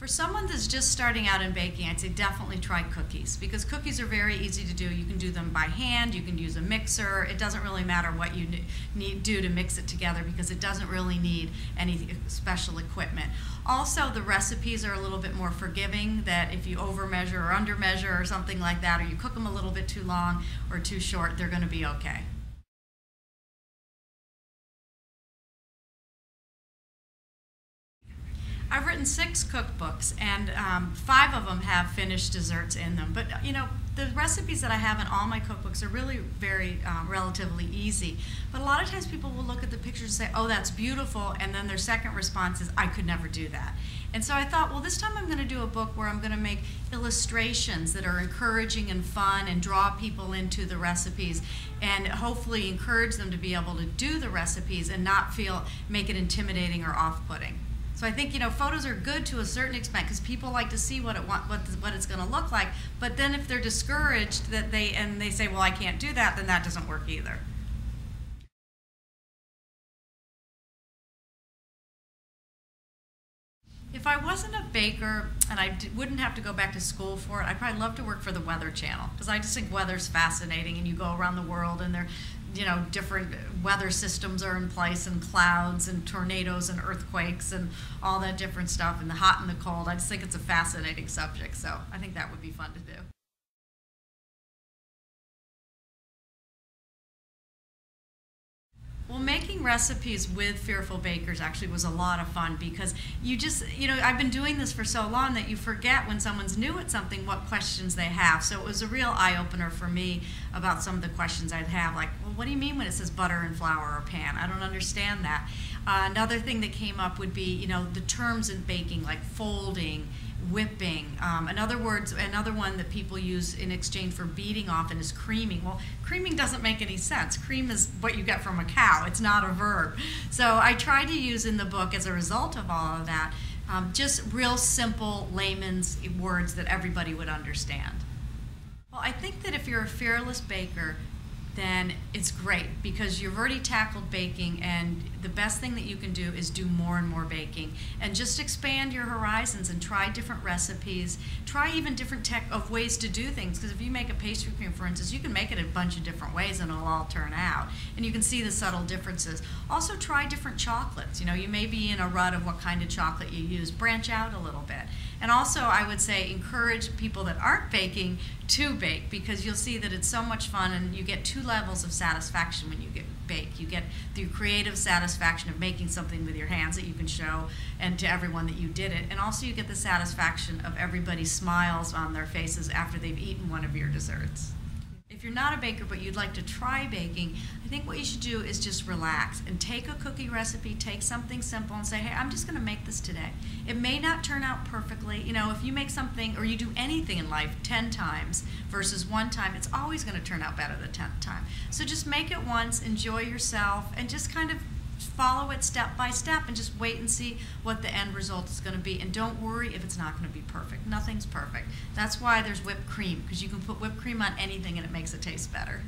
For someone that's just starting out in baking, I'd say definitely try cookies, because cookies are very easy to do. You can do them by hand, you can use a mixer. It doesn't really matter what you do to mix it together, because it doesn't really need any special equipment. Also, the recipes are a little bit more forgiving, that if you over measure or under measure or something like that, or you cook them a little bit too long or too short, they're going to be okay. I've written 6 cookbooks, and 5 of them have finished desserts in them. But you know, the recipes that I have in all my cookbooks are really very relatively easy. But a lot of times people will look at the pictures and say, oh, that's beautiful, and then their second response is, I could never do that. And so I thought, well, this time I'm going to do a book where I'm going to make illustrations that are encouraging and fun and draw people into the recipes, and hopefully encourage them to be able to do the recipes and not make it intimidating or off-putting. So I think, you know, photos are good to a certain extent, because people like to see what it's going to look like. But then if they're discouraged and they say, well, I can't do that, then that doesn't work either. If I wasn't a baker and I wouldn't have to go back to school for it, I'd probably love to work for the Weather Channel, because I just think weather's fascinating, and you go around the world and different weather systems are in place, and clouds and tornadoes and earthquakes and all that different stuff, and the hot and the cold. I just think it's a fascinating subject, so I think that would be fun to do. Well, making recipes with Fearful Bakers actually was a lot of fun, because I've been doing this for so long that you forget when someone's new at something what questions they have. So it was a real eye-opener for me about some of the questions I'd have, like, well, what do you mean when it says butter and flour or pan? I don't understand that. Another thing that came up would be, the terms in baking, like folding, whipping. Another one that people use in exchange for beating often is creaming. Well, creaming doesn't make any sense. Cream is what you get from a cow. It's not a verb. So I try to use in the book, as a result of all of that, just real simple layman's words that everybody would understand. Well, I think that if you're a fearless baker, then it's great, because you've already tackled baking, and the best thing that you can do is do more and more baking, and just expand your horizons and try different recipes, try even different ways to do things, because if you make a pastry cream, for instance, you can make it a bunch of different ways and it'll all turn out, and you can see the subtle differences. Also try different chocolates. You may be in a rut of what kind of chocolate you use. Branch out a little bit. And also, I would say, encourage people that aren't baking to bake, because you'll see that it's so much fun, and you get 2 levels of satisfaction when you bake. You get the creative satisfaction of making something with your hands that you can show and to everyone that you did it, and also you get the satisfaction of everybody's smiles on their faces after they've eaten one of your desserts. If you're not a baker but you'd like to try baking, I think what you should do is just relax and take a cookie recipe, take something simple and say, hey, I'm just going to make this today. It may not turn out perfectly. If you make something or you do anything in life 10 times versus 1 time, it's always going to turn out better the 10th time. So just make it once, enjoy yourself, and just kind of follow it step by step, and just wait and see what the end result is going to be. And don't worry if it's not going to be perfect. Nothing's perfect. That's why there's whipped cream, because you can put whipped cream on anything and it makes it taste better.